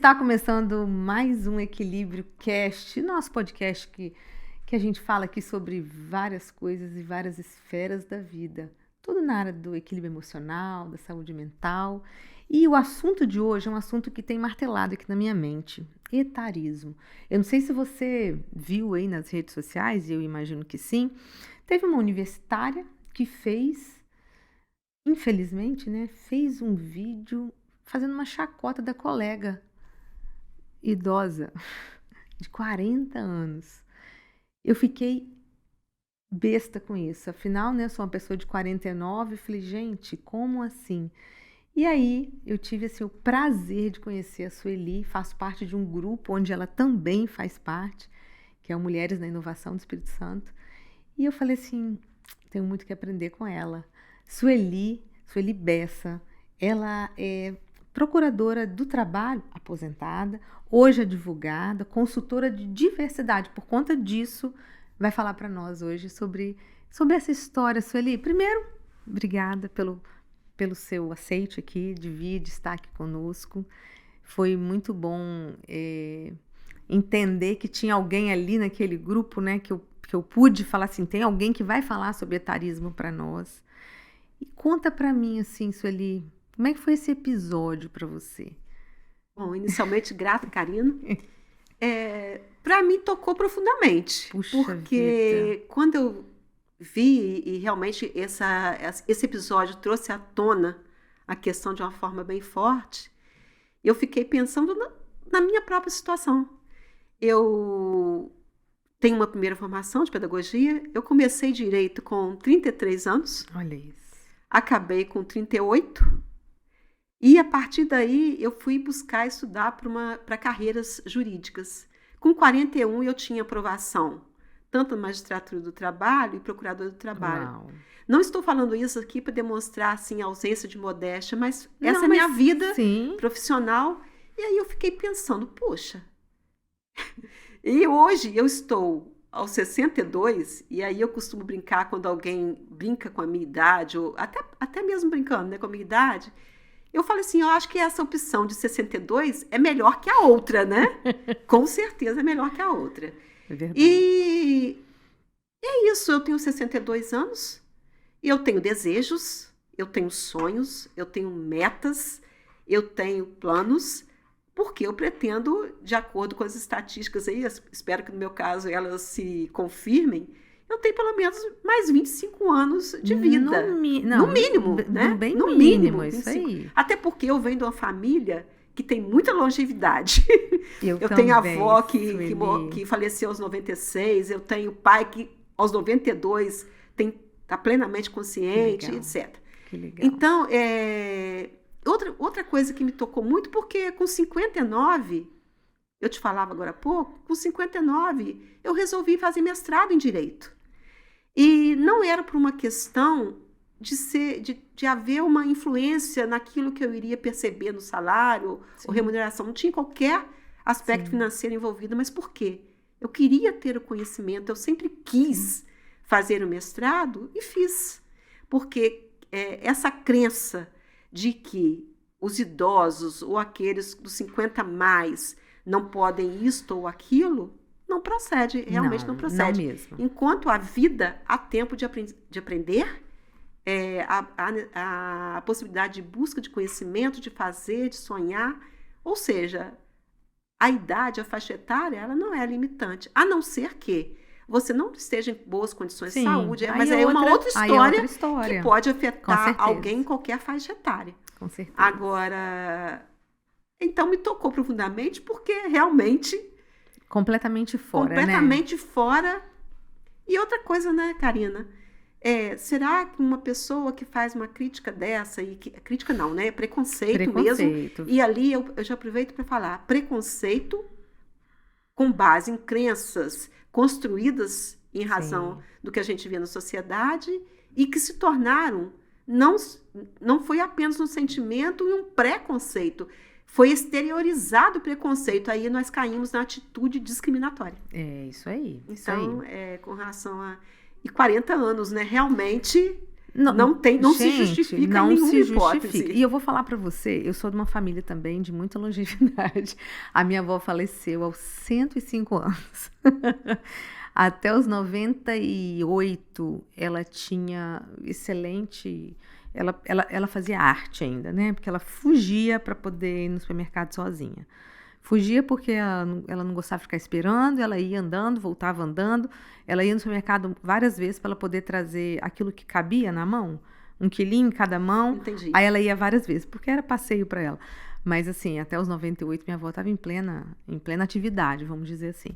Está começando mais um Equilíbrio Cast, nosso podcast que a gente fala aqui sobre várias coisas e várias esferas da vida. Tudo na área do equilíbrio emocional, da saúde mental. E o assunto de hoje é um assunto que tem martelado aqui na minha mente, etarismo. Eu não sei se você viu aí nas redes sociais, e eu imagino que sim, teve uma universitária que fez, infelizmente, né, fez um vídeo fazendo uma chacota da colega idosa de 40 anos. Eu fiquei besta com isso. Afinal, né, eu sou uma pessoa de 49, falei, gente, como assim? E aí, eu tive assim, o prazer de conhecer a Sueli, faço parte de um grupo onde ela também faz parte, que é o Mulheres na Inovação do Espírito Santo. E eu falei assim, tenho muito que aprender com ela. Sueli Bessa, ela é procuradora do trabalho, aposentada, hoje advogada, consultora de diversidade. Por conta disso, vai falar para nós hoje sobre essa história, Sueli. Primeiro, obrigada pelo seu aceite aqui, de estar aqui conosco. Foi muito bom entender que tinha alguém ali naquele grupo, né, que eu pude falar assim, tem alguém que vai falar sobre etarismo para nós. E conta para mim, assim, Sueli, como é que foi esse episódio para você? Bom, inicialmente, grata, Karina. Para mim, tocou profundamente. Puxa porque vida. quando eu vi, e realmente esse episódio trouxe à tona a questão de uma forma bem forte, eu fiquei pensando na minha própria situação. Eu tenho uma primeira formação de pedagogia, eu comecei direito com 33 anos. Olha isso. Acabei com 38. E a partir daí eu fui buscar estudar para carreiras jurídicas. Com 41 eu tinha aprovação, tanto na magistratura do trabalho e procurador do trabalho. Uau. Não estou falando isso aqui para demonstrar assim, a ausência de modéstia, mas essa é a minha vida profissional. E aí eu fiquei pensando, poxa, e hoje eu estou aos 62, e aí eu costumo brincar quando alguém brinca com a minha idade, ou até mesmo brincando, né, com a minha idade, eu falei assim, eu acho que essa opção de 62 é melhor que a outra, né? Com certeza é melhor que a outra. É verdade. E é isso, eu tenho 62 anos, e eu tenho desejos, eu tenho sonhos, eu tenho metas, eu tenho planos, porque eu pretendo, de acordo com as estatísticas aí, espero que no meu caso elas se confirmem, eu tenho pelo menos mais 25 anos de vida. No mínimo, né? Bem no mínimo, 25. Isso aí. Até porque eu venho de uma família que tem muita longevidade. Eu também, tenho avó que faleceu aos 96, eu tenho pai que aos 92 está plenamente consciente, etc. Que legal. Então, outra coisa que me tocou muito, porque com 59, eu te falava agora há pouco, com 59 eu resolvi fazer mestrado em Direito. E não era por uma questão de haver uma influência naquilo que eu iria perceber no salário ou remuneração. Não tinha qualquer aspecto financeiro envolvido, mas por quê? Eu queria ter o conhecimento, eu sempre quis fazer o mestrado e fiz. Porque essa crença de que os idosos ou aqueles dos 50 mais não podem isto ou aquilo, não procede, realmente não procede. Não mesmo. Enquanto a vida, há tempo de aprender, a possibilidade de busca de conhecimento, de fazer, de sonhar, ou seja, a idade, a faixa etária, ela não é limitante, a não ser que você não esteja em boas condições de saúde, mas é uma outra história que pode afetar alguém em qualquer faixa etária. Com certeza. Agora, então me tocou profundamente porque realmente... Completamente fora, Completamente fora. E outra coisa, né, Karina? Será que uma pessoa que faz uma crítica dessa, crítica não, né? Preconceito mesmo. E ali eu já aproveito para falar, preconceito com base em crenças construídas em razão do que a gente vê na sociedade e que se tornaram, não foi apenas um sentimento e um preconceito, foi exteriorizado o preconceito, aí nós caímos na atitude discriminatória. É isso aí. Então, com relação a... E 40 anos, né? Realmente Não se justifica não nenhuma se justifica. hipótese. E eu vou falar para você, eu sou de uma família também de muita longevidade. A minha avó faleceu aos 105 anos. Até os 98, ela tinha excelente... Ela fazia arte ainda, né? Porque ela fugia para poder ir no supermercado sozinha. Fugia porque ela não gostava de ficar esperando, ela ia andando, voltava andando. Ela ia no supermercado várias vezes para ela poder trazer aquilo que cabia na mão, 1 quilinho em cada mão. Entendi. Aí ela ia várias vezes, porque era passeio para ela. Mas assim, até os 98, minha avó estava em plena atividade, vamos dizer assim.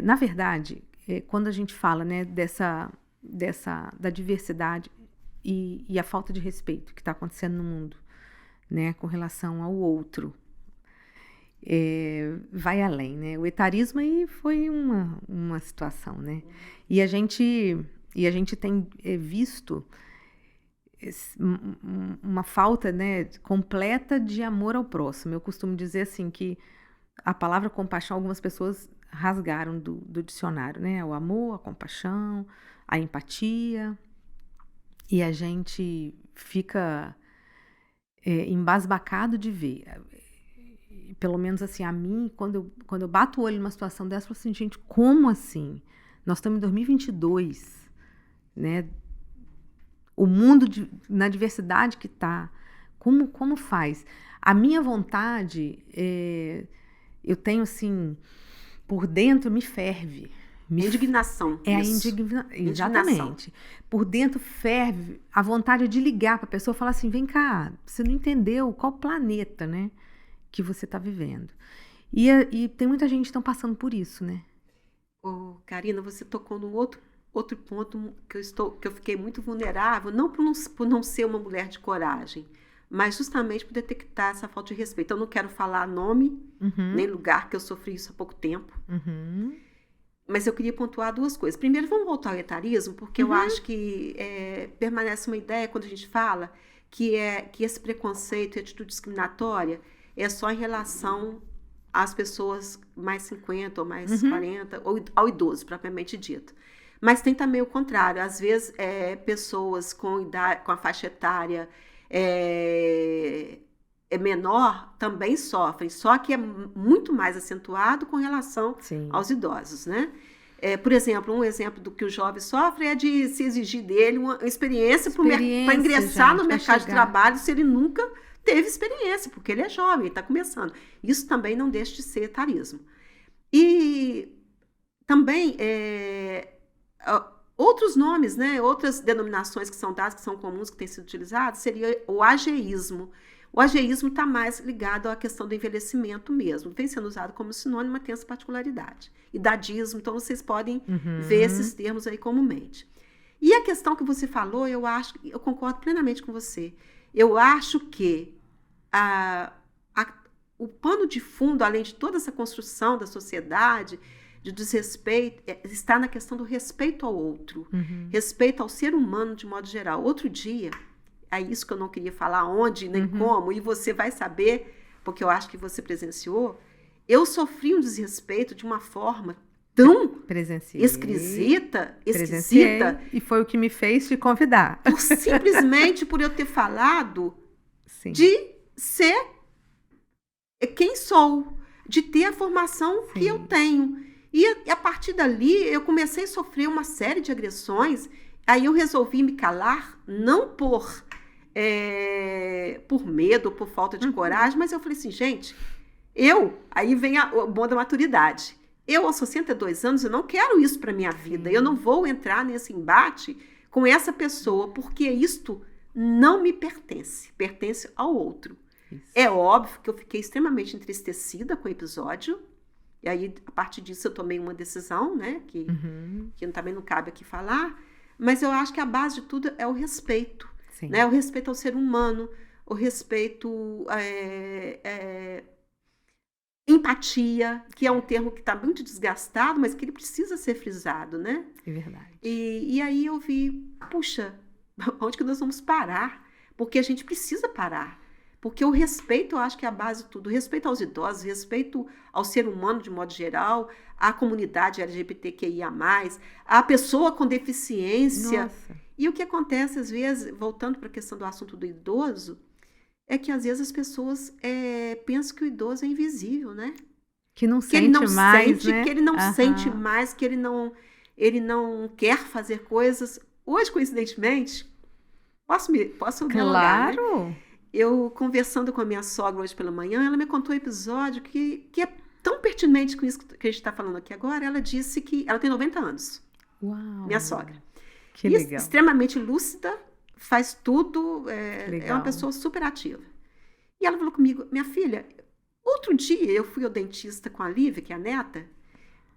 Na verdade, quando a gente fala, né, da diversidade e a falta de respeito que está acontecendo no mundo, né, com relação ao outro, vai além, né? O etarismo aí foi uma situação, né? E a gente tem visto uma falta, né, completa de amor ao próximo. Eu costumo dizer assim que a palavra compaixão, algumas pessoas rasgaram do dicionário, né? O amor, a compaixão, a empatia. E a gente fica embasbacado de ver. Pelo menos assim, a mim, quando eu bato o olho numa situação dessa, eu falo assim, gente, como assim? Nós estamos em 2022, né? O mundo na diversidade que está, como faz? A minha vontade, eu tenho assim, por dentro me ferve. Indignação. É isso. Exatamente. Por dentro ferve a vontade de ligar para a pessoa e falar assim, vem cá, você não entendeu qual planeta, né, que você está vivendo. E tem muita gente que está passando por isso, né? Karina, você tocou num outro ponto que eu fiquei muito vulnerável, não por não ser uma mulher de coragem, mas justamente por detectar essa falta de respeito. Eu não quero falar nome, nem lugar, que eu sofri isso há pouco tempo. Mas eu queria pontuar 2 coisas. Primeiro, vamos voltar ao etarismo, porque eu acho que permanece uma ideia, quando a gente fala, que esse preconceito e atitude discriminatória é só em relação às pessoas mais 50 ou mais 40, ou ao idoso, propriamente dito. Mas tem também o contrário. Às vezes, pessoas com a faixa etária menor também sofrem, só que é muito mais acentuado com relação aos idosos, né? Por exemplo, um exemplo do que o jovem sofre é de se exigir dele uma experiência para ingressar no mercado de trabalho se ele nunca teve experiência, porque ele é jovem, ele está começando. Isso também não deixa de ser etarismo. E também outros nomes, né, outras denominações que são dadas, que são comuns, que têm sido utilizadas, seria o ageísmo. O ageísmo está mais ligado à questão do envelhecimento mesmo. Vem sendo usado como sinônimo, mas tem essa particularidade. Idadismo, então vocês podem ver esses termos aí comumente. E a questão que você falou, eu concordo plenamente com você. Eu acho que o pano de fundo, além de toda essa construção da sociedade, de desrespeito, está na questão do respeito ao outro, respeito ao ser humano de modo geral. Outro dia, é isso que eu não queria falar onde, nem como, e você vai saber, porque eu acho que você presenciou, eu sofri um desrespeito de uma forma tão esquisita. E foi o que me fez te convidar. Simplesmente por eu ter falado de ser quem sou, de ter a formação que eu tenho. E a partir dali, eu comecei a sofrer uma série de agressões. Aí eu resolvi me calar, não por medo ou por falta de coragem, mas eu falei assim, gente, aí vem o bom da maturidade. Eu, aos 62 anos, eu não quero isso para minha vida. Eu não vou entrar nesse embate com essa pessoa, porque isto não me pertence. Pertence ao outro. Isso. É óbvio que eu fiquei extremamente entristecida com o episódio. E aí, a partir disso, eu tomei uma decisão, né? Que também não cabe aqui falar. Mas eu acho que a base de tudo é o respeito. Né? O respeito ao ser humano, o respeito... empatia, que é um termo que está muito desgastado, mas que ele precisa ser frisado, né? É verdade. E aí eu vi, puxa, onde que nós vamos parar? Porque a gente precisa parar. Porque o respeito, eu acho que é a base de tudo. O respeito aos idosos, o respeito ao ser humano de modo geral, à comunidade LGBTQIA+, à pessoa com deficiência. Nossa. E o que acontece, às vezes, voltando para a questão do assunto do idoso, é que às vezes as pessoas pensam que o idoso é invisível, né? Que não Que ele não sente mais, sente, né? que ele não sente Aham. mais, que ele não quer fazer coisas. Hoje, coincidentemente, posso dialogar, né? Claro. Eu, conversando com a minha sogra hoje pela manhã, ela me contou um episódio que é tão pertinente com isso que a gente está falando aqui agora. Ela disse que ela tem 90 anos, Uau. minha sogra. Que E legal. extremamente lúcida, faz tudo, Que é legal. uma pessoa super ativa. E ela falou comigo, minha filha, outro dia eu fui ao dentista com a Lívia, que é a neta,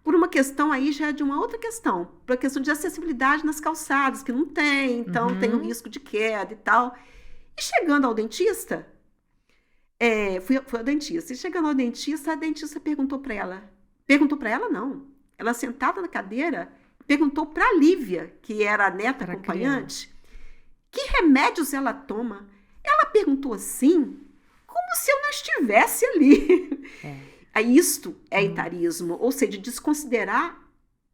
por uma questão aí já de uma outra questão, por uma questão de acessibilidade nas calçadas, que não tem, então tem um risco de queda e tal. E chegando ao dentista, fui ao dentista, e chegando ao dentista, a dentista perguntou para ela não, ela sentada na cadeira, perguntou para a Lívia, que era a neta Pra acompanhante, que remédios ela toma. Ela perguntou assim, como se eu não estivesse ali. Isto é etarismo, ou seja, desconsiderar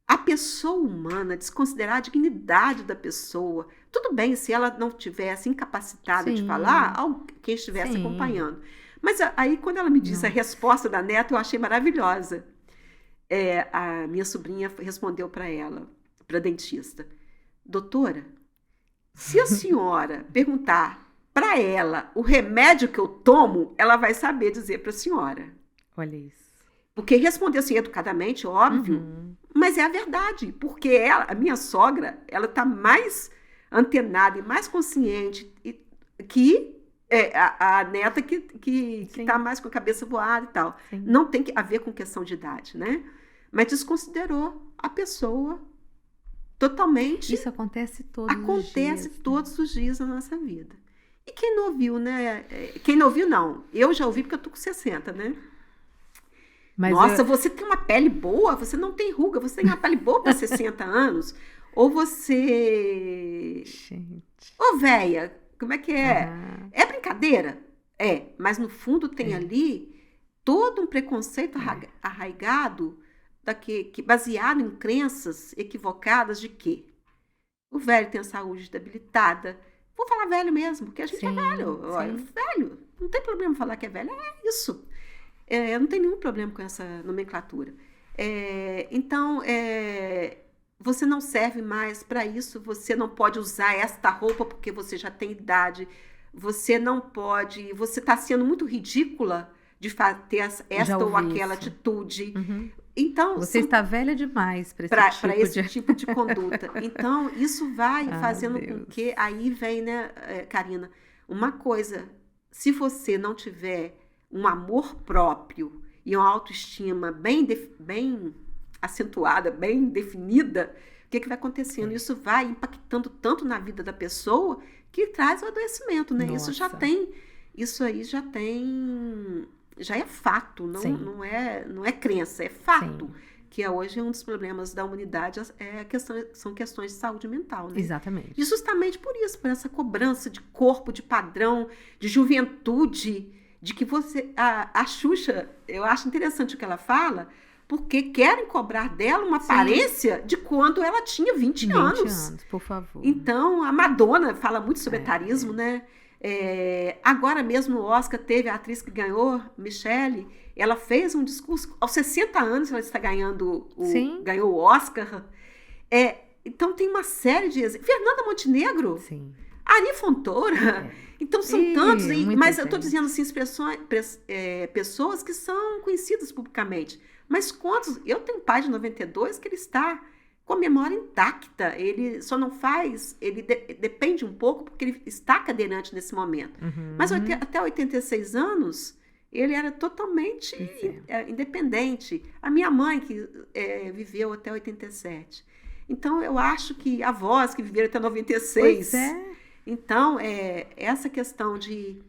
a pessoa humana, desconsiderar a dignidade da pessoa. Tudo bem se ela não tivesse incapacitada de Sim. falar, quem estivesse Sim. acompanhando. Mas aí, quando ela me disse a resposta da neta, eu achei maravilhosa. A minha sobrinha respondeu para ela, para a dentista, doutora, se a senhora perguntar para ela o remédio que eu tomo, ela vai saber dizer para a senhora. Olha isso. Porque respondeu assim, educadamente, óbvio, mas é a verdade, porque a minha sogra, ela está mais antenada e mais consciente que a neta que está mais com a cabeça voada e tal. Sim. Não tem a ver com questão de idade, né? Mas desconsiderou a pessoa totalmente. Isso acontece todos os dias. Todos os dias na nossa vida. E quem não ouviu, né? Quem não ouviu, não. Eu já ouvi porque eu tô com 60, né? Mas nossa, você tem uma pele boa, você não tem ruga, você tem uma pele boa para 60 anos. Ou você... Gente. Ô, véia, como é que é? É brincadeira? Mas no fundo tem ali todo um preconceito arraigado baseado em crenças equivocadas de que o velho tem a saúde debilitada. Vou falar velho mesmo, porque a gente é velho. Olha, velho, não tem problema falar que é velho, é isso. Eu não tenho nenhum problema com essa nomenclatura. Então, você não serve mais para isso, você não pode usar esta roupa porque você já tem idade, você não pode, você está sendo muito ridícula de ter esta ou aquela atitude. Então, você está velha demais para esse tipo de conduta. Então, isso vai fazendo com que... Aí vem, né, Karina, uma coisa, se você não tiver um amor próprio e uma autoestima bem acentuada, bem definida, o que vai acontecendo? Isso vai impactando tanto na vida da pessoa que traz o adoecimento, né? Nossa. Isso aí já é fato, não é crença, é fato. Sim. Que hoje é um dos problemas da humanidade, são questões de saúde mental, né? Exatamente. E justamente por isso, por essa cobrança de corpo, de padrão, de juventude, de que você... A Xuxa, eu acho interessante o que ela fala, porque querem cobrar dela uma aparência de quando ela tinha 20 anos. 20 anos, por favor. Então, a Madonna fala muito sobre etarismo, né? Agora mesmo o Oscar teve a atriz que ganhou, Michelle, ela fez um discurso, aos 60 anos ela está ganhando ganhou o Oscar. Então tem uma série de exemplos. Fernanda Montenegro, sim. Ari Fontoura. Então são tantos, mas eu estou dizendo assim, pessoas que são conhecidas publicamente. Mas quantos? Eu tenho um pai de 92 que ele está com a memória intacta, ele só não faz, ele depende um pouco porque ele está cadeirante nesse momento. Mas até 86 anos, ele era totalmente independente. A minha mãe, que viveu até 87. Então, eu acho que avós que viveram até 96. Pois é. Então, essa questão de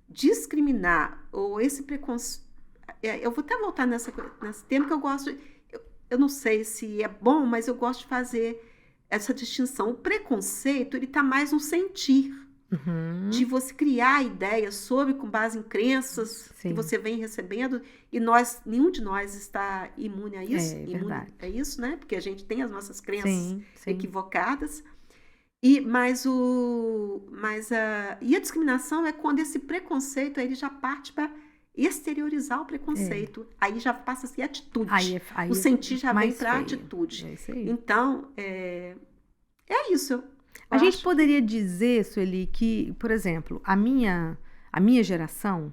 discriminar, ou esse preconceito... eu vou até voltar nesse tema que eu gosto... Eu não sei se é bom, mas eu gosto de fazer essa distinção. O preconceito, ele está mais no sentir. De você criar ideias com base em crenças que você vem recebendo, e nenhum de nós está imune a isso. Verdade. É isso, né? Porque a gente tem as nossas crenças equivocadas. E a discriminação é quando esse preconceito aí, ele já parte para exteriorizar o preconceito. Aí já passa a ser atitude. O sentir já vem para atitude. É isso aí. Então, é isso. A gente poderia dizer, Sueli, que, por exemplo, a minha geração,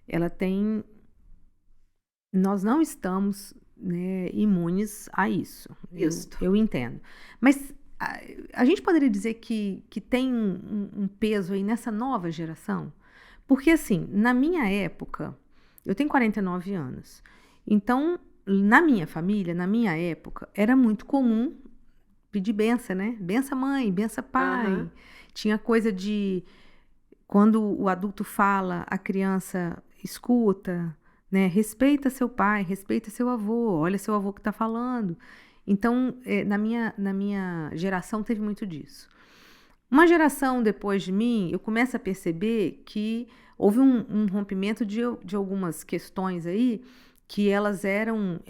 ela tem... Nós não estamos, né, imunes a isso. Eu entendo. Mas a gente poderia dizer que tem um peso aí nessa nova geração? Porque, assim, na minha época, eu tenho 49 anos, então, na minha família, na minha época, era muito comum pedir benção, né? Benção mãe, benção pai. Uhum. Tinha coisa de... Quando o adulto fala, a criança escuta, né? Respeita seu pai, respeita seu avô, olha seu avô que está falando. Então, na minha geração teve muito disso. Uma geração depois de mim, eu começo a perceber que houve um rompimento de algumas questões aí que elas eram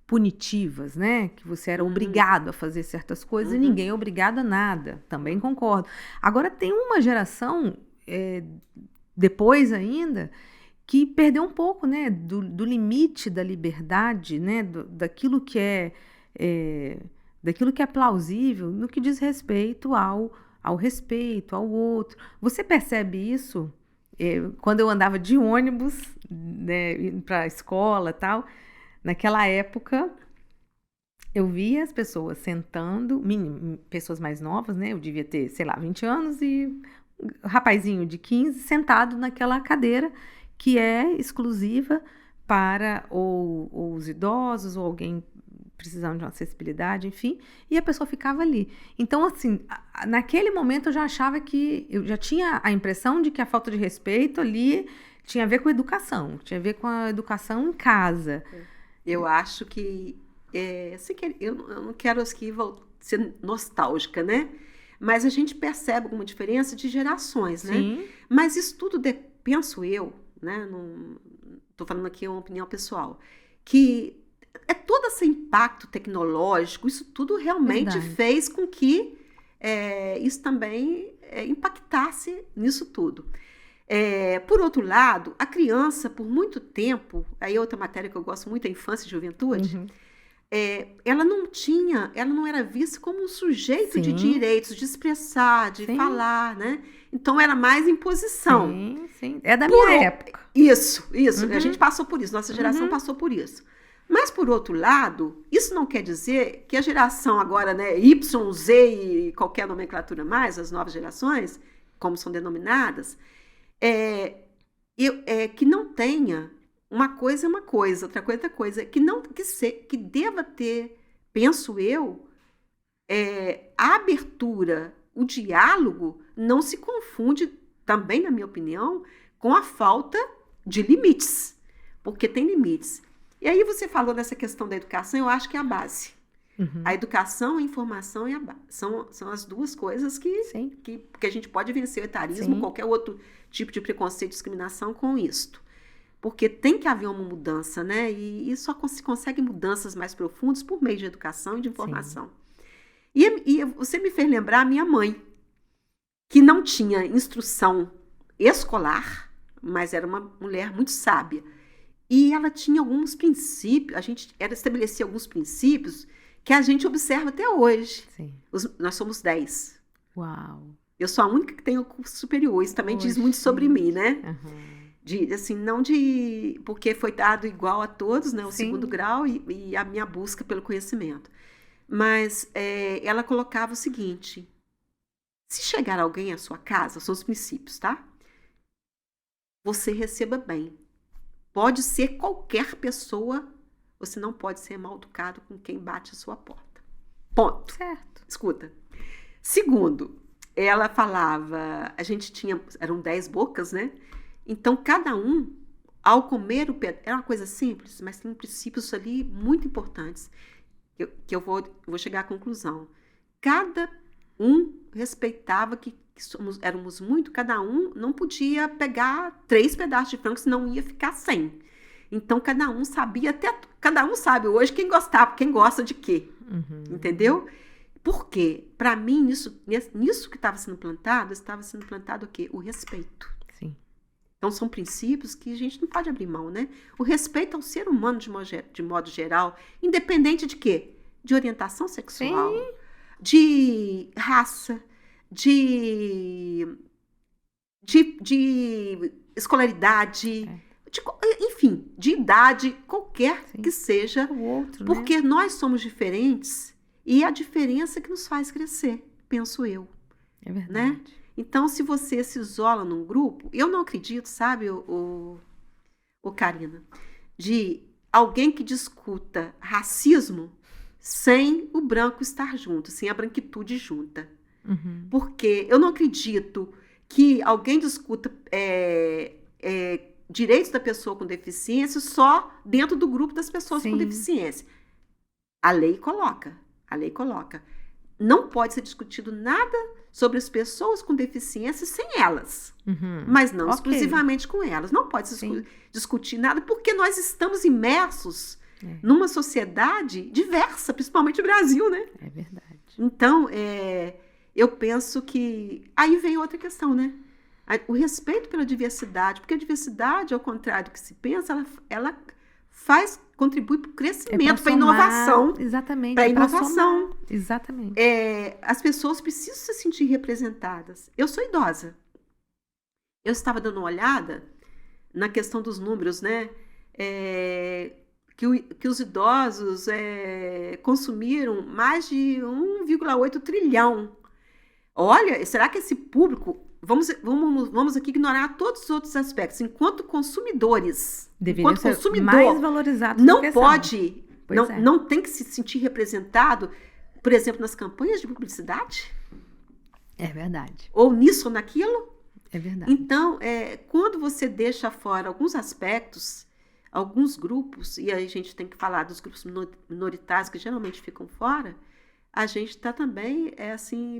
punitivas, né? Que você era obrigado a fazer certas coisas e ninguém é obrigado a nada. Também concordo. Agora, tem uma geração, depois ainda, que perdeu um pouco, né? Do limite da liberdade, né? Daquilo que é plausível no que diz respeito ao respeito, ao outro. Você percebe isso? Quando eu andava de ônibus, né, indo para a escola e tal, naquela época, eu via as pessoas sentando, pessoas mais novas, né? Eu devia ter, sei lá, 20 anos e um rapazinho de 15 sentado naquela cadeira que é exclusiva para ou os idosos ou alguém precisando de uma acessibilidade, enfim, e a pessoa ficava ali. Então, assim, naquele momento eu já achava que, eu já tinha a impressão de que a falta de respeito ali tinha a ver com a educação, tinha a ver com a educação em casa. Eu acho que, eu não quero aqui ser nostálgica, né? Mas a gente percebe alguma diferença de gerações, né? Sim. Mas isso tudo, penso eu, né? Estou falando aqui uma opinião pessoal, que todo esse impacto tecnológico, isso tudo realmente fez com que isso também impactasse nisso tudo. Por outro lado, a criança, por muito tempo, aí outra matéria que eu gosto muito, a infância e juventude, ela não era vista como um sujeito Sim. de direitos, de expressar, de falar, né? Então era mais imposição. Sim. É da minha época. Isso. A gente passou por isso, nossa geração passou por isso. Mas, por outro lado, isso não quer dizer que a geração agora, né, Y, Z e qualquer nomenclatura mais, as novas gerações, como são denominadas, que não tenha uma coisa, outra coisa, que deva ter, penso eu, a abertura, o diálogo não se confunde, também na minha opinião, com a falta de limites, porque tem limites. E aí você falou dessa questão da educação, eu acho que é a base. A educação, a informação e a base. São as duas coisas que a gente pode vencer o etarismo, qualquer outro tipo de preconceito e discriminação com isto. Porque tem que haver uma mudança, né? E só se consegue mudanças mais profundas por meio de educação e de informação. E você me fez lembrar a minha mãe, que não tinha instrução escolar, mas era uma mulher muito sábia. E ela tinha alguns princípios, ela estabelecia alguns princípios que a gente observa até hoje. Nós somos 10. Uau! Eu sou a única que tenho curso superior, isso também diz muito sobre mim, né? Porque foi dado igual a todos, né? O segundo grau e a minha busca pelo conhecimento. Mas ela colocava o seguinte: se chegar alguém à sua casa, são os princípios, tá? Você receba bem. Pode ser qualquer pessoa, você não pode ser mal educado com quem bate a sua porta. Ponto. Certo. Escuta. Segundo, ela falava, eram 10 bocas, né? Então, cada um, ao comer o pedaço, era uma coisa simples, mas tem princípios ali muito importantes, que eu vou chegar à conclusão. Cada um respeitava que éramos muito, cada um não podia pegar 3 pedaços de frango, senão ia ficar sem. Então, cada um sabia, cada um sabe hoje quem gosta de quê, entendeu? Porque, para mim, nisso que estava sendo plantado o quê? O respeito. Sim. Então, são princípios que a gente não pode abrir mão, né? O respeito ao ser humano de modo geral, independente de quê? De orientação sexual, Sim. de raça, de escolaridade, enfim, de idade, qualquer Sim. que seja, O outro, porque né? nós somos diferentes e é a diferença que nos faz crescer, penso eu. É verdade. Né? Então, se você se isola num grupo, eu não acredito, sabe, Karina, de alguém que discuta racismo sem o branco estar junto, sem a branquitude junta. Uhum. Porque eu não acredito que alguém discuta direitos da pessoa com deficiência só dentro do grupo das pessoas com deficiência. A lei coloca. Não pode ser discutido nada sobre as pessoas com deficiência sem elas. Uhum. Mas não exclusivamente com elas. Não pode se discutir nada porque nós estamos imersos numa sociedade diversa, principalmente o Brasil, né? É verdade. Então, eu penso que... Aí vem outra questão, né? O respeito pela diversidade, porque a diversidade, ao contrário do que se pensa, ela contribui para o crescimento, para a inovação. Exatamente. Para a inovação. Exatamente. As pessoas precisam se sentir representadas. Eu sou idosa. Eu estava dando uma olhada na questão dos números, né? Que os idosos consumiram mais de 1,8 trilhão. Olha, será que esse público... Vamos aqui ignorar todos os outros aspectos. Enquanto consumidores, deveriam ser mais valorizados. Não pode, não tem que se sentir representado, por exemplo, nas campanhas de publicidade? É verdade. Ou nisso ou naquilo? É verdade. Então, quando você deixa fora alguns aspectos, alguns grupos, e aí a gente tem que falar dos grupos minoritários que geralmente ficam fora, a gente está também,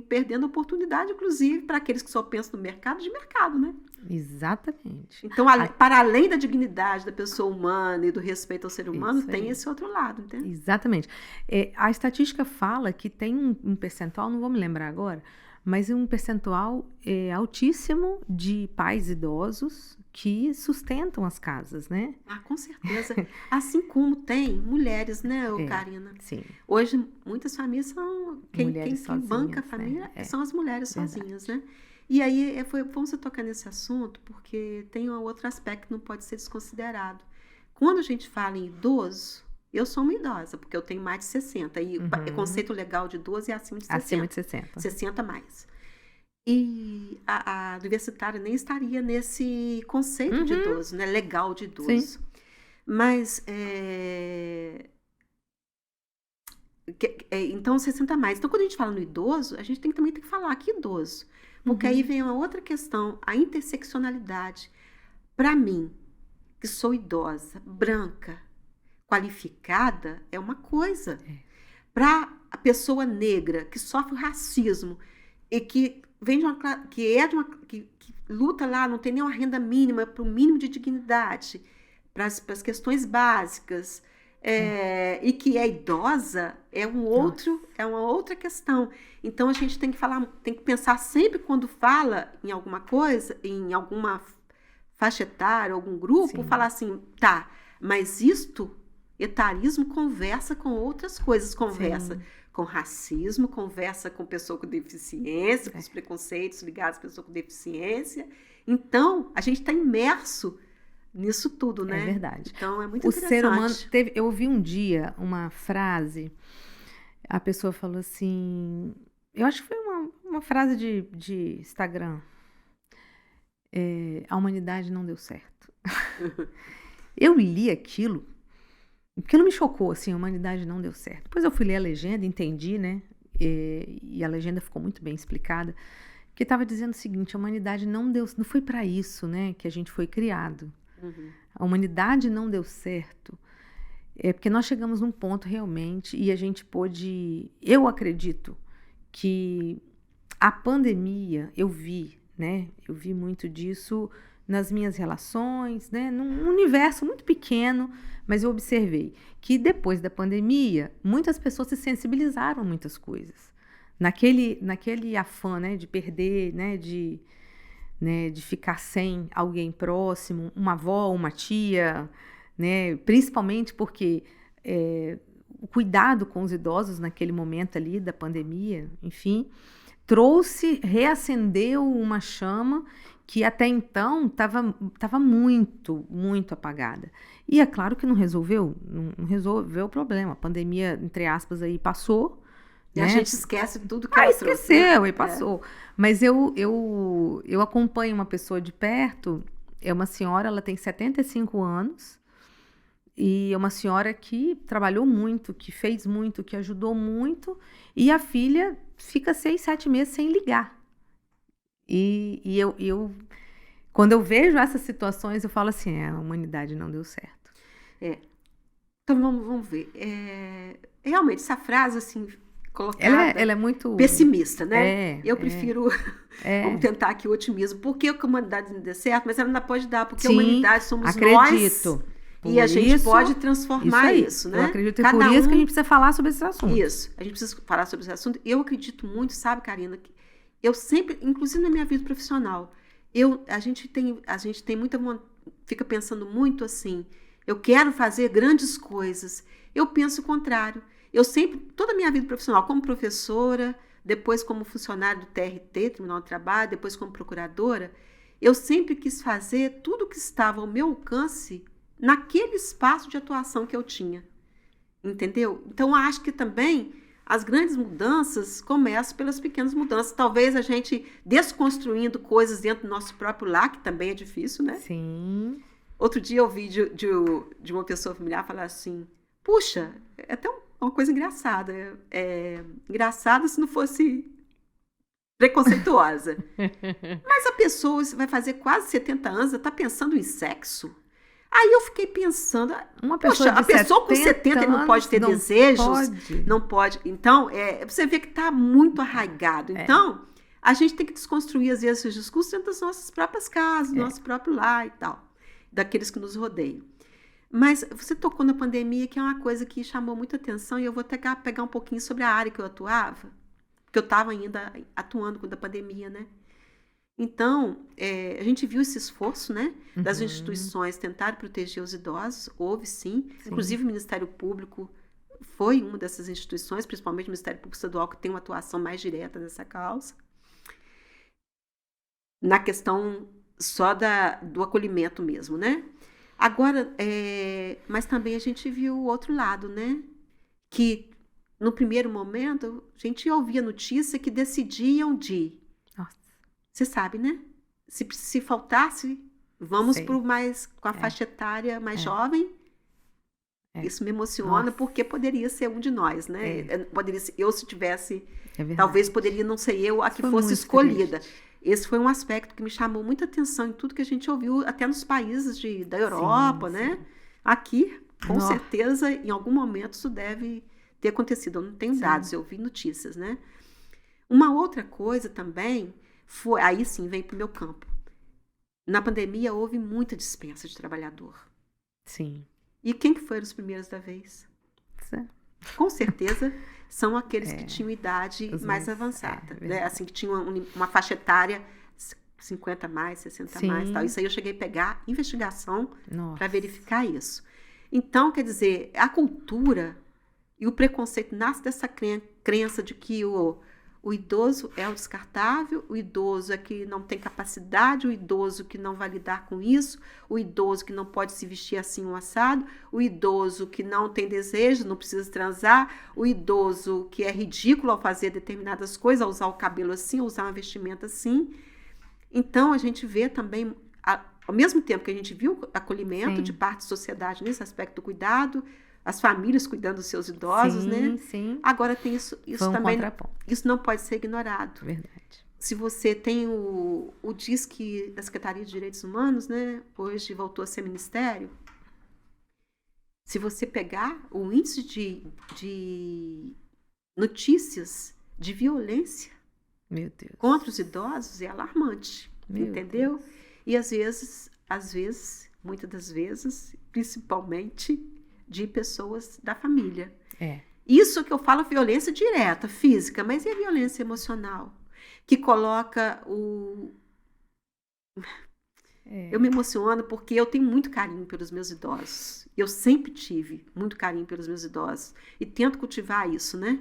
perdendo oportunidade, inclusive, para aqueles que só pensam no mercado, de mercado, né? Exatamente. Então, para além da dignidade da pessoa humana e do respeito ao ser humano, tem esse outro lado, entende? Exatamente. A estatística fala que tem um percentual, não vou me lembrar agora, mas um percentual altíssimo de pais idosos que sustentam as casas, né? Com certeza. Assim como tem mulheres, né, Karina? Sim. Hoje, muitas famílias são... Quem banca a família são as mulheres sozinhas, né? E aí, vamos tocar nesse assunto, porque tem um outro aspecto que não pode ser desconsiderado. Quando a gente fala em idoso, eu sou uma idosa, porque eu tenho mais de 60. E o conceito legal de idoso é acima de 60. Acima de 60. 60 mais. E a universitária nem estaria nesse conceito de idoso, né? Legal de idoso. Sim. Mas, então, 60 mais. Então, quando a gente fala no idoso, a gente também tem que falar que idoso. Porque aí vem uma outra questão, a interseccionalidade. Para mim, que sou idosa, branca, qualificada, é uma coisa. Para a pessoa negra que sofre racismo e que que luta lá, não tem nenhuma renda mínima, para o mínimo de dignidade, para as questões básicas, e que é idosa, é uma outra questão. Então a gente tem que pensar sempre quando fala em alguma coisa, em alguma faixa etária, algum grupo, falar assim, mas etarismo conversa com outras coisas, conversa com racismo, conversa com pessoa com deficiência, com os preconceitos ligados à pessoa com deficiência. Então, a gente está imerso nisso tudo, né? É verdade. Então, é muito interessante. Ser humano eu ouvi um dia uma frase, a pessoa falou assim, eu acho que foi uma frase de Instagram, a humanidade não deu certo. Eu li aquilo, aquilo me chocou, assim, a humanidade não deu certo. Depois eu fui ler a legenda, entendi, né? E a legenda ficou muito bem explicada, que estava dizendo o seguinte, a humanidade não foi para isso, né, que a gente foi criado. A humanidade não deu certo, porque nós chegamos num ponto realmente, e a gente pôde, eu acredito que a pandemia, eu vi muito disso nas minhas relações, né, num universo muito pequeno, mas eu observei que depois da pandemia, muitas pessoas se sensibilizaram a muitas coisas. naquele afã, né, de perder, né, de ficar sem alguém próximo, uma avó, uma tia, né, principalmente porque o cuidado com os idosos naquele momento ali da pandemia, enfim, reacendeu uma chama que até então estava muito, muito apagada. E é claro que não resolveu o problema. A pandemia, entre aspas, aí passou. E né? A gente esquece tudo que ela trouxe, esqueceu, e passou. Mas eu acompanho uma pessoa de perto, é uma senhora, ela tem 75 anos, e é uma senhora que trabalhou muito, que fez muito, que ajudou muito, e a filha fica 6, 7 meses sem ligar. E eu quando eu vejo essas situações, eu falo assim, a humanidade não deu certo. Então vamos ver. Realmente, essa frase, assim, colocada... Ela é muito... pessimista, né? Eu prefiro... Vamos tentar aqui o otimismo. Por que a humanidade não deu certo? Mas ela ainda pode dar, porque a humanidade somos nós... E a gente pode transformar isso, né? Eu acredito, e por isso que a gente precisa falar sobre esse assunto. Isso, a gente precisa falar sobre esse assunto. Eu acredito muito, sabe, Karina, que eu sempre, inclusive na minha vida profissional, a gente tem muita... Fica pensando muito assim, eu quero fazer grandes coisas. Eu penso o contrário. Eu sempre, toda a minha vida profissional, como professora, depois como funcionária do TRT, Tribunal do Trabalho, depois como procuradora, eu sempre quis fazer tudo que estava ao meu alcance naquele espaço de atuação que eu tinha. Entendeu? Então, acho que também as grandes mudanças começam pelas pequenas mudanças. Talvez a gente desconstruindo coisas dentro do nosso próprio lar, que também é difícil, né? Sim. Outro dia eu ouvi de uma pessoa familiar falar assim, puxa, é até uma coisa engraçada. Engraçada se não fosse preconceituosa. Mas a pessoa vai fazer quase 70 anos, está pensando em sexo? Aí eu fiquei pensando, a pessoa com 70 não pode ter desejos? Não pode. Então, você vê que está muito arraigado. Então, a gente tem que desconstruir, às vezes, esses discursos dentro das nossas próprias casas, do nosso próprio lar e tal, daqueles que nos rodeiam. Mas você tocou na pandemia, que é uma coisa que chamou muita atenção, e eu vou até pegar um pouquinho sobre a área que eu atuava, porque eu estava ainda atuando quando a pandemia, né? Então, a gente viu esse esforço, né, das instituições tentarem proteger os idosos, houve sim. Inclusive o Ministério Público foi uma dessas instituições, principalmente o Ministério Público Estadual, que tem uma atuação mais direta nessa causa, na questão só do acolhimento mesmo, né? Agora, mas também a gente viu o outro lado, né, que no primeiro momento a gente ouvia notícia que decidiam de... Você sabe, né? Se faltasse, vamos com a faixa etária mais jovem. Isso me emociona, porque poderia ser um de nós, né? Poderia ser, eu, se tivesse, talvez poderia não ser eu a que fosse escolhida. Triste. Esse foi um aspecto que me chamou muita atenção em tudo que a gente ouviu, até nos países da Europa, né? Sim. Aqui, com certeza, em algum momento isso deve ter acontecido. Eu não tenho dados, eu vi notícias, né? Uma outra coisa também... aí sim, vem para o meu campo. Na pandemia, houve muita dispensa de trabalhador. Sim. E quem que foram os primeiros da vez? Com certeza, são aqueles que tinham idade mais avançada. Né? Assim, que tinham uma faixa etária 50 mais, 60 mais. Tal. Isso aí eu cheguei a pegar investigação para verificar isso. Então, quer dizer, a cultura e o preconceito nasce dessa crença de que o idoso é o descartável, o idoso é que não tem capacidade, o idoso que não vai lidar com isso, o idoso que não pode se vestir assim um assado, o idoso que não tem desejo, não precisa transar, o idoso que é ridículo ao fazer determinadas coisas, ao usar o cabelo assim, ao usar uma vestimenta assim. Então, a gente vê também, ao mesmo tempo que a gente viu o acolhimento de parte da sociedade nesse aspecto do cuidado, as famílias cuidando dos seus idosos, né? Sim. Agora tem isso também. Isso não pode ser ignorado. Verdade. Se você tem o DISC da Secretaria de Direitos Humanos, né? Hoje voltou a ser ministério. Se você pegar o índice de notícias de violência contra os idosos, é alarmante. Entendeu? Deus. E às vezes, muitas das vezes, principalmente de pessoas da família. Isso que eu falo violência direta, física, mas e a violência emocional? Que coloca o... Eu me emociono porque eu tenho muito carinho pelos meus idosos. Eu sempre tive muito carinho pelos meus idosos. E tento cultivar isso, né?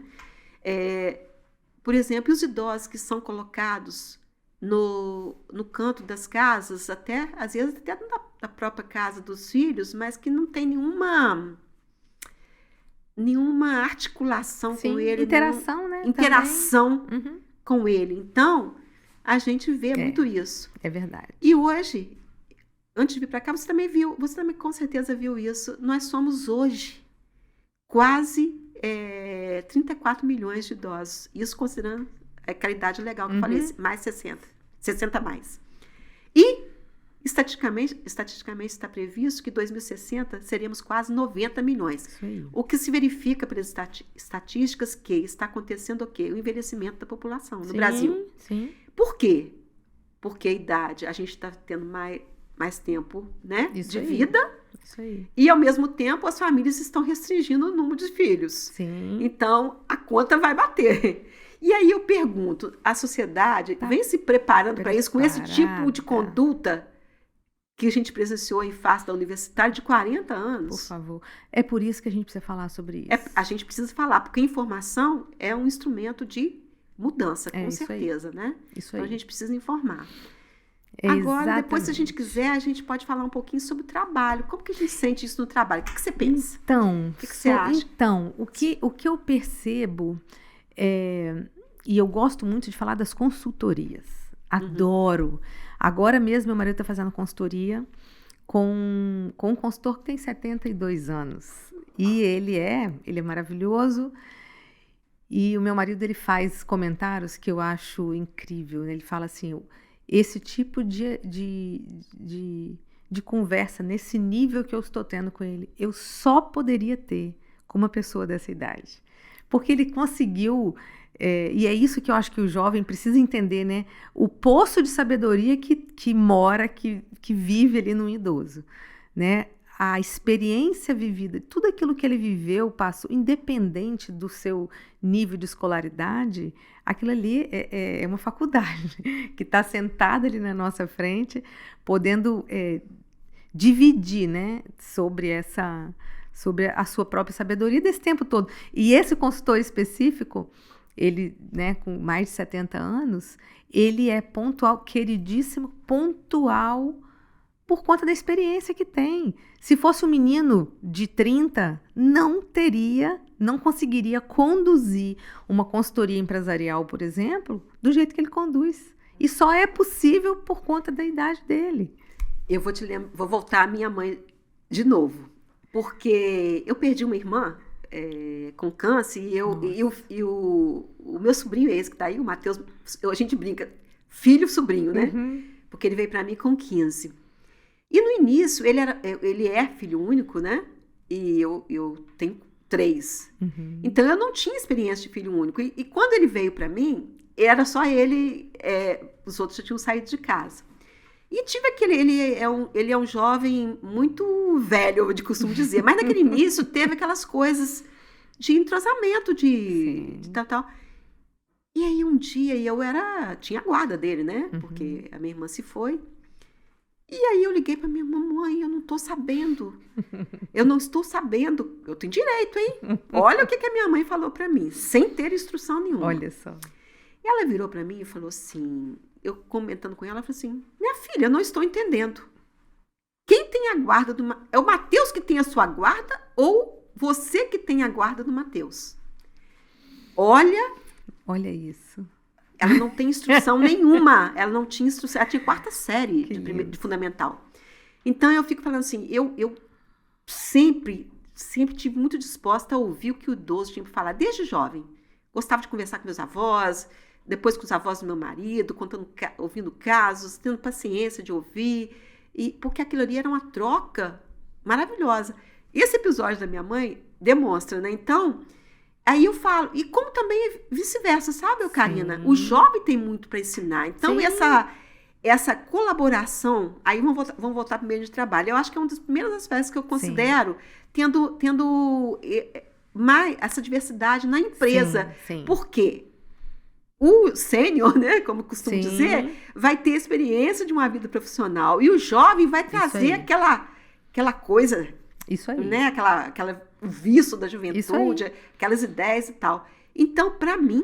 Por exemplo, os idosos que são colocados no canto das casas, até às vezes até da própria casa dos filhos, mas que não tem nenhuma articulação com ele. Interação, né? Interação com ele. Então, a gente vê muito isso. É verdade. E hoje, antes de vir para cá, você também com certeza viu isso. Nós somos hoje quase 34 milhões de idosos. Isso considerando aquela idade legal que eu falei, mais 60 mais. E, estatisticamente está previsto que em 2060 seríamos quase 90 milhões. O que se verifica pelas estatísticas que está acontecendo o quê? O envelhecimento da população no Brasil. Sim. Por quê? Porque a idade, a gente está tendo mais tempo, né, de vida. Isso aí. E, ao mesmo tempo, as famílias estão restringindo o número de filhos. Sim. Então, a conta vai bater. E aí eu pergunto, a sociedade vem se preparando para isso, com esse tipo de conduta que a gente presenciou em face da universitária de 40 anos? Por favor. É por isso que a gente precisa falar sobre isso. A gente precisa falar, porque informação é um instrumento de mudança, com certeza, né? Isso aí. Então, a gente precisa informar. Agora, depois, se a gente quiser, a gente pode falar um pouquinho sobre o trabalho. Como que a gente sente isso no trabalho? O que você pensa? Então, o que você acha? Então, o que eu percebo, e eu gosto muito de falar das consultorias. Adoro. Agora mesmo, meu marido está fazendo consultoria com um consultor que tem 72 anos. E ele é maravilhoso. E o meu marido, ele faz comentários que eu acho incrível. Ele fala assim, esse tipo de conversa, nesse nível que eu estou tendo com ele, eu só poderia ter com uma pessoa dessa idade. Porque ele conseguiu, e é isso que eu acho que o jovem precisa entender, né? O poço de sabedoria que mora, que vive ali no idoso, né? A experiência vivida, tudo aquilo que ele viveu, passou, independente do seu nível de escolaridade, aquilo ali é uma faculdade que está sentada ali na nossa frente, podendo dividir, né, sobre a sua própria sabedoria desse tempo todo. E esse consultor específico, ele, né, com mais de 70 anos, ele é pontual, queridíssimo, pontual, por conta da experiência que tem. Se fosse um menino de 30, não conseguiria conduzir uma consultoria empresarial, por exemplo, do jeito que ele conduz. E só é possível por conta da idade dele. Eu vou voltar à minha mãe de novo, porque eu perdi uma irmã com câncer e o meu sobrinho, esse que está aí, o Matheus, a gente brinca, filho-sobrinho, né? Porque ele veio para mim com 15. E no início, ele é filho único, né? E eu tenho 3. Então, eu não tinha experiência de filho único. E quando ele veio para mim, era só ele, os outros já tinham saído de casa. E tive ele é um jovem muito velho, eu costumo dizer. Mas naquele início, teve aquelas coisas de entrosamento, de tal. E aí, um dia, tinha a guarda dele, né? Porque a minha irmã se foi. E aí eu liguei para minha mamãe, eu não estou sabendo. Eu tenho direito, hein? Olha o que a minha mãe falou para mim, sem ter instrução nenhuma. Olha só. E ela virou para mim e falou assim, eu comentando com ela, falou assim, minha filha, eu não estou entendendo. Quem tem a guarda é o Matheus que tem a sua guarda ou você que tem a guarda do Matheus? Olha isso. Ela não tem instrução nenhuma. Ela não tinha instrução. Ela tinha 4ª série de fundamental. Então, eu fico falando assim, eu sempre tive muito disposta a ouvir o que o idoso tinha para falar, desde jovem. Gostava de conversar com meus avós, depois com os avós do meu marido, ouvindo casos, tendo paciência de ouvir, porque aquilo ali era uma troca maravilhosa. Esse episódio da minha mãe demonstra, né? Então, aí eu falo, e como também vice-versa, sabe, Karina? O jovem tem muito para ensinar. Então, essa colaboração, aí vamos voltar para o meio de trabalho. Eu acho que é um dos primeiros aspectos que eu considero tendo essa diversidade na empresa. Sim. Por quê? O sênior, né, como eu costumo Sim. dizer, vai ter experiência de uma vida profissional. E o jovem vai trazer aquela coisa, Isso aí. né, o vício da juventude, aquelas ideias e tal. Então, para mim,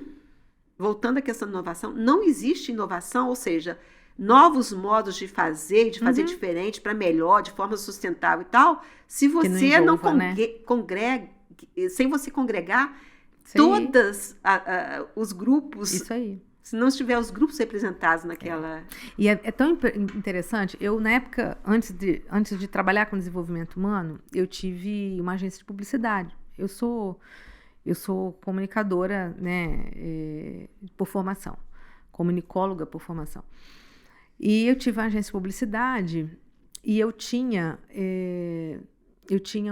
voltando à questão da inovação, não existe inovação, ou seja, novos modos de fazer diferente para melhor, de forma sustentável e tal, se você não congrega, sem você congregar todos os grupos. Isso aí. Se não estiver os grupos representados naquela... E é tão interessante, eu na época, antes de trabalhar com desenvolvimento humano, eu tive uma agência de publicidade. Eu sou comunicadora, né, por formação, comunicóloga por formação. E eu tive uma agência de publicidade e eu tinha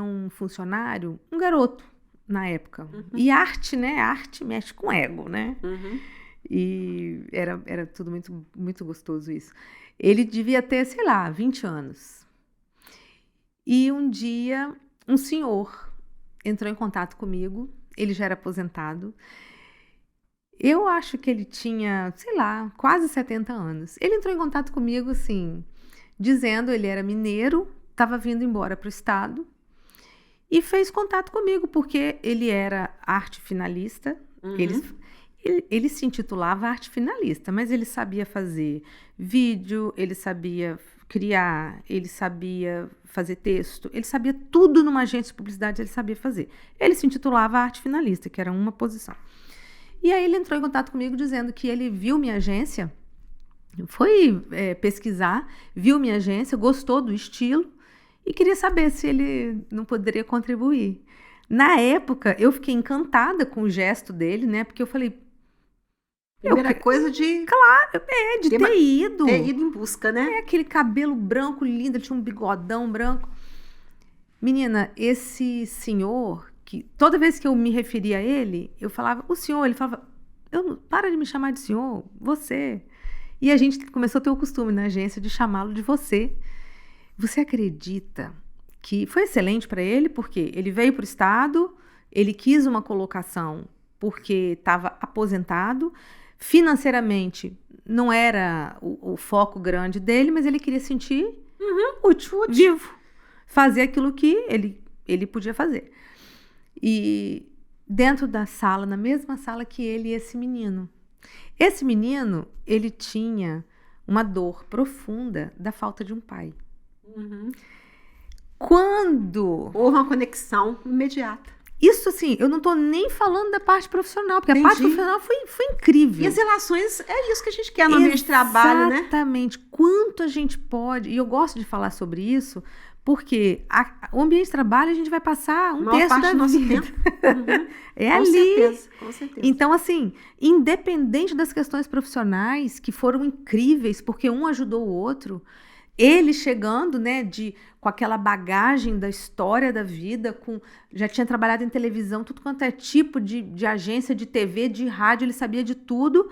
um funcionário, um garoto na época. E arte, né? Arte mexe com ego, né? E era tudo muito, muito gostoso isso. Ele devia ter, sei lá, 20 anos. E um dia, um senhor entrou em contato comigo. Ele já era aposentado. Eu acho que ele tinha, sei lá, quase 70 anos. Ele entrou em contato comigo, assim, dizendo, ele era mineiro, estava vindo embora para o estado e fez contato comigo, porque ele era arte finalista. Ele se intitulava arte finalista, mas ele sabia fazer vídeo, ele sabia criar, ele sabia fazer texto, ele sabia tudo numa agência de publicidade, ele sabia fazer. Ele se intitulava arte finalista, que era uma posição. E aí ele entrou em contato comigo dizendo que ele viu minha agência, foi pesquisar, viu minha agência, gostou do estilo e queria saber se ele não poderia contribuir. Na época, eu fiquei encantada com o gesto dele, né? Porque eu falei... Primeira coisa de... Claro, de ter ido. Ter ido em busca, né? Aquele cabelo branco lindo, ele tinha um bigodão branco. Menina, esse senhor... que toda vez que eu me referia a ele, eu falava, o senhor, ele falava, para de me chamar de senhor, você. E a gente começou a ter o costume na agência de chamá-lo de você. Você acredita que foi excelente para ele, porque ele veio para o estado, ele quis uma colocação porque estava aposentado, financeiramente não era o foco grande dele, mas ele queria sentir útil, vivo, fazer aquilo que ele podia fazer. E dentro da sala, na mesma sala que ele e esse menino. Esse menino, ele tinha uma dor profunda da falta de um pai. Quando... Houve uma conexão imediata. Isso, assim, eu não estou nem falando da parte profissional, porque a parte profissional foi incrível. E as relações, é isso que a gente quer no ambiente de trabalho, né? Exatamente. Quanto a gente pode... E eu gosto de falar sobre isso... Porque o ambiente de trabalho a gente vai passar um terço da nosso vida. Tempo. É com ali. Certeza, com certeza. Então, assim, independente das questões profissionais, que foram incríveis, porque um ajudou o outro, ele chegando, né, com aquela bagagem da história da vida, já tinha trabalhado em televisão, tudo quanto é tipo de agência de TV, de rádio, ele sabia de tudo.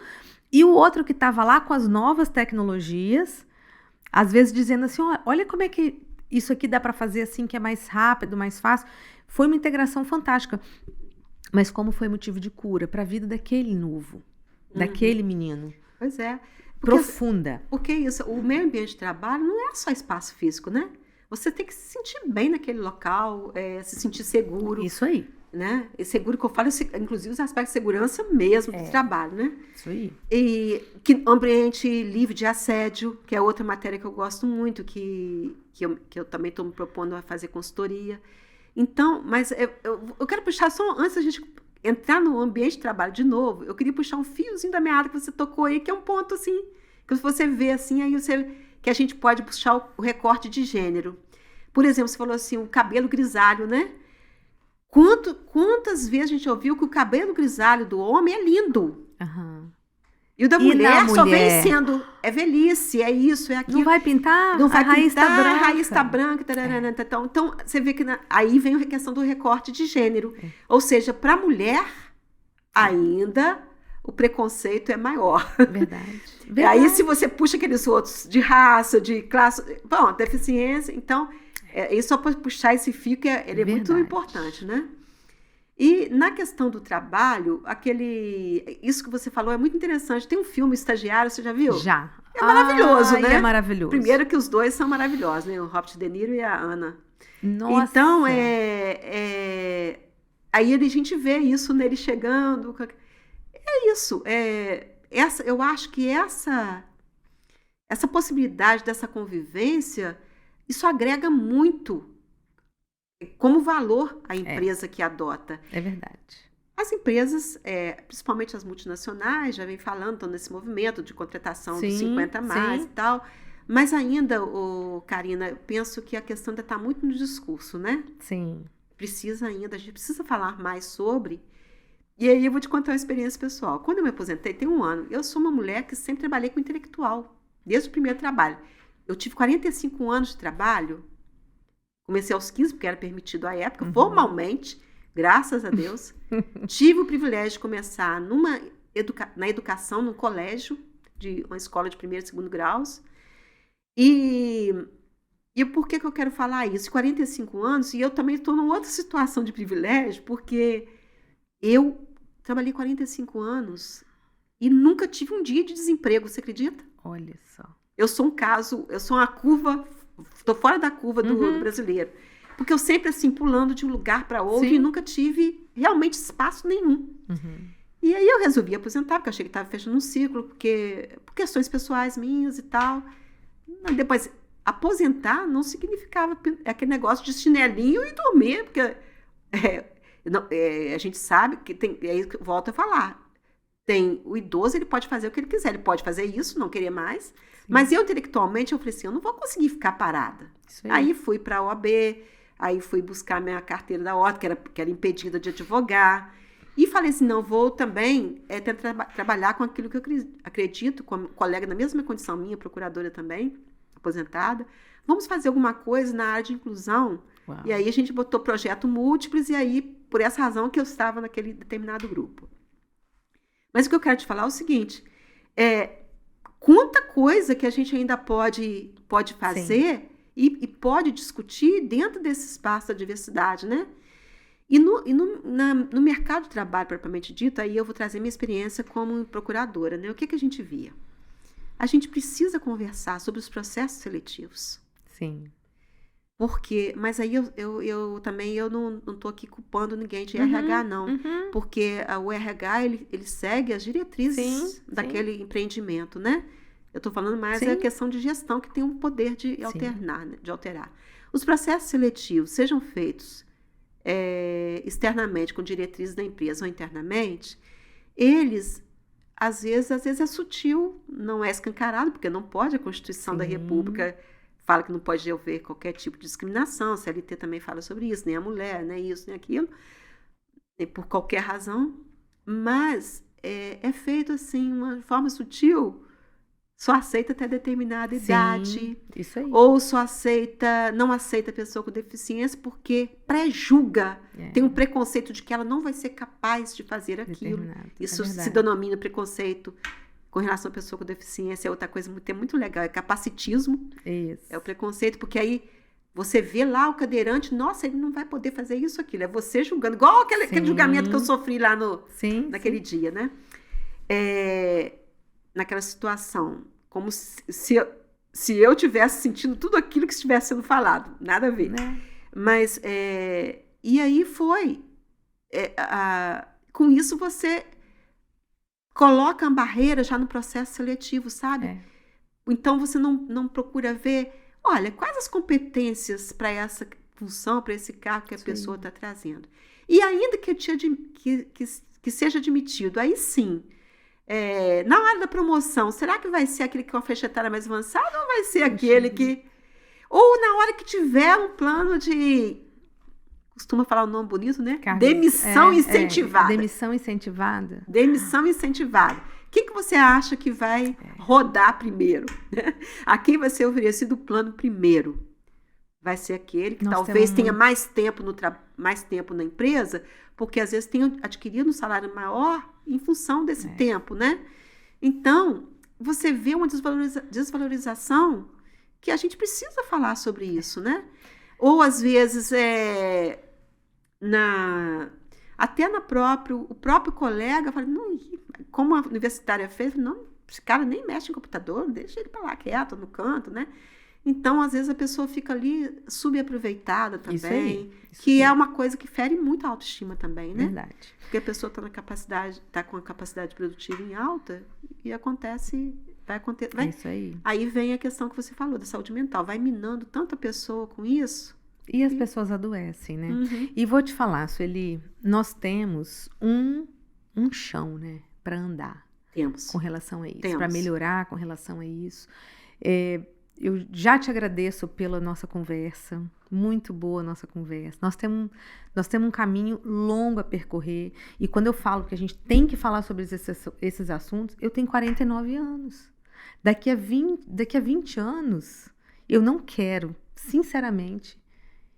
E o outro que estava lá com as novas tecnologias, às vezes dizendo assim, olha como é que isso aqui dá para fazer assim, que é mais rápido, mais fácil. Foi uma integração fantástica. Mas como foi motivo de cura para a vida daquele novo, daquele menino. Pois é. Profunda. Porque isso, o meio ambiente de trabalho não é só espaço físico, né? Você tem que se sentir bem naquele local, se sentir seguro. Isso aí. Né? E seguro que eu falo, inclusive os aspectos de segurança mesmo do trabalho, né? Isso aí. E que ambiente livre de assédio, que é outra matéria que eu gosto muito, que eu também estou me propondo a fazer consultoria. Então, mas eu quero puxar só, antes da gente entrar no ambiente de trabalho de novo, eu queria puxar um fiozinho da meada que você tocou aí, que é um ponto assim, que você vê assim, aí que a gente pode puxar o recorte de gênero. Por exemplo, você falou assim, o cabelo grisalho, né? Quantas vezes a gente ouviu que o cabelo grisalho do homem é lindo? E o da mulher só vem sendo, é velhice, é isso, é aquilo. Não vai pintar? Não vai a raiz pintar, tá branca. A raiz está branca. Então, você vê que aí vem a questão do recorte de gênero. Ou seja, para a mulher, ainda o preconceito é maior. Verdade. E aí, se você puxa aqueles outros de raça, de classe, bom, deficiência, então... isso só para puxar esse fio, que ele é muito importante, né? E na questão do trabalho, isso que você falou é muito interessante. Tem um filme Estagiário, você já viu? Já. É maravilhoso, né? É maravilhoso. Primeiro que os dois são maravilhosos, né? O Robert De Niro e a Ana. Nossa. Então, aí a gente vê isso nele chegando. É isso. Eu acho que essa possibilidade dessa convivência, isso agrega muito como valor à empresa que adota. É verdade. As empresas, principalmente as multinacionais, já vem falando, estão nesse movimento de contratação dos 50 mais e tal. Mas ainda, Karina, eu penso que a questão ainda está muito no discurso, né? Sim. A gente precisa falar mais sobre. E aí eu vou te contar uma experiência pessoal. Quando eu me aposentei, tem 1 ano, eu sou uma mulher que sempre trabalhei com intelectual, desde o primeiro trabalho. Eu tive 45 anos de trabalho, comecei aos 15, porque era permitido à época, formalmente, graças a Deus. Tive o privilégio de começar na educação, num colégio, uma escola de 1º e 2º graus. E por que eu quero falar isso? 45 anos, e eu também estou numa outra situação de privilégio, porque eu trabalhei 45 anos e nunca tive um dia de desemprego, você acredita? Olha só. Eu sou uma curva, estou fora da curva do brasileiro. Porque eu sempre, assim, pulando de um lugar para outro e nunca tive realmente espaço nenhum. E aí eu resolvi aposentar, porque eu achei que estava fechando um ciclo, por questões pessoais minhas e tal. Depois, aposentar não significava aquele negócio de chinelinho e dormir, porque a gente sabe que tem, e aí volto a falar, o idoso, ele pode fazer o que ele quiser, ele pode fazer isso, não querer mais, mas eu, intelectualmente, eu falei assim, eu não vou conseguir ficar parada. Aí fui para a OAB, aí fui buscar minha carteira da ordem, que era impedida de advogar, e falei assim, não, vou também tentar trabalhar com aquilo que eu acredito, como colega na mesma condição minha, procuradora também, aposentada, vamos fazer alguma coisa na área de inclusão. Uau. E aí a gente botou projeto múltiplos, e aí, por essa razão que eu estava naquele determinado grupo. Mas o que eu quero te falar é o seguinte, quanta coisa que a gente ainda pode fazer e pode discutir dentro desse espaço da diversidade, né? E no mercado de trabalho, propriamente dito, aí eu vou trazer minha experiência como procuradora, né? O que a gente via? A gente precisa conversar sobre os processos seletivos. Sim. Mas aí eu também não estou aqui culpando ninguém de RH, não. Porque o RH, ele segue as diretrizes daquele empreendimento, né? Eu estou falando mais da questão de gestão, que tem um poder de alterar. Os processos seletivos, sejam feitos externamente, com diretrizes da empresa ou internamente, eles, às vezes é sutil, não é escancarado, porque não pode, a Constituição da República fala que não pode haver qualquer tipo de discriminação, a CLT também fala sobre isso, nem a mulher, nem isso, nem aquilo, por qualquer razão, mas é feito assim, uma forma sutil, só aceita até determinada idade, isso aí. Ou não aceita a pessoa com deficiência porque pré-julga, tem um preconceito de que ela não vai ser capaz de fazer aquilo. Isso se denomina preconceito com relação à pessoa com deficiência, é outra coisa muito legal, é capacitismo. Isso. É o preconceito, porque aí você vê lá o cadeirante, nossa, ele não vai poder fazer isso, aquilo. É você julgando, igual aquele julgamento que eu sofri lá naquele dia, né? Naquela situação, como se eu tivesse sentindo tudo aquilo que estivesse sendo falado, nada a ver. Mas, e aí foi, com isso você coloca a barreira já no processo seletivo, sabe? Então você não procura ver, olha, quais as competências para essa função, para esse cargo que a pessoa está trazendo. E ainda que seja admitido, aí sim, na hora da promoção, será que vai ser aquele com a faixa etária mais avançada ou vai ser aquele que... Ou na hora que tiver um plano de... Costuma falar um nome bonito, né? Demissão incentivada. Demissão incentivada. Demissão incentivada. Quem que você acha que vai rodar primeiro? A quem vai ser oferecido o plano primeiro? Vai ser aquele que talvez tenha mais tempo na empresa, porque às vezes tem adquirido um salário maior em função desse tempo, né? Então, você vê uma desvalorização que a gente precisa falar sobre isso, né? Ou às vezes Até o próprio colega fala, não, como a universitária fez, não, esse cara nem mexe em computador, deixa ele para lá quieto, no canto, né? Então, às vezes, a pessoa fica ali subaproveitada também, isso que aí. é uma coisa que fere muito a autoestima também, né? Verdade. Porque a pessoa está com a capacidade produtiva em alta e vai acontecer. É isso aí. Aí vem a questão que você falou da saúde mental, vai minando tanta pessoa com isso. E as pessoas adoecem, né? Uhum. E vou te falar, Sueli, nós temos um chão, né, para andar. Temos. Com relação a isso, Temos. para melhorar com relação a isso. Eu já te agradeço pela nossa conversa, muito boa a nossa conversa. Nós temos um caminho longo a percorrer, e quando eu falo que a gente tem que falar sobre esses assuntos, eu tenho 49 anos. Daqui a 20 anos, eu não quero, sinceramente,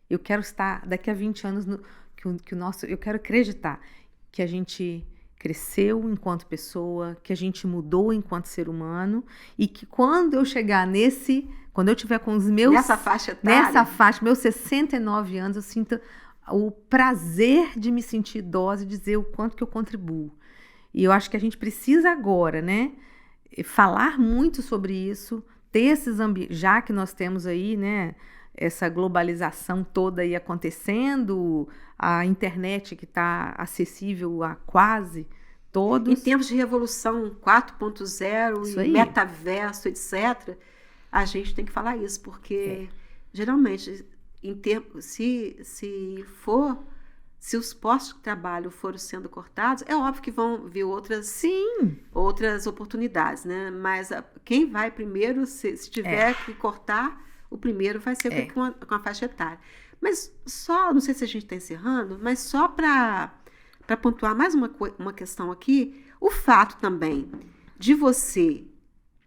eu quero estar daqui a 20 anos, eu quero acreditar que a gente cresceu enquanto pessoa, que a gente mudou enquanto ser humano, e que quando eu chegar quando eu tiver com os meus... Nessa faixa etária. Nessa faixa, meus 69 anos, eu sinto o prazer de me sentir idosa e dizer o quanto que eu contribuo. E eu acho que a gente precisa agora, né, falar muito sobre isso, ter esses ambientes, já que nós temos aí, né, essa globalização toda aí acontecendo, a internet que está acessível a quase todos. Em tempos de revolução 4.0 e metaverso, etc., a gente tem que falar isso, porque geralmente, se os postos de trabalho forem sendo cortados, é óbvio que vão vir outras oportunidades, né? Mas quem vai primeiro, se tiver que cortar, o primeiro vai ser com a faixa etária. Mas não sei se a gente está encerrando, mas só para pontuar mais uma questão aqui, o fato também de você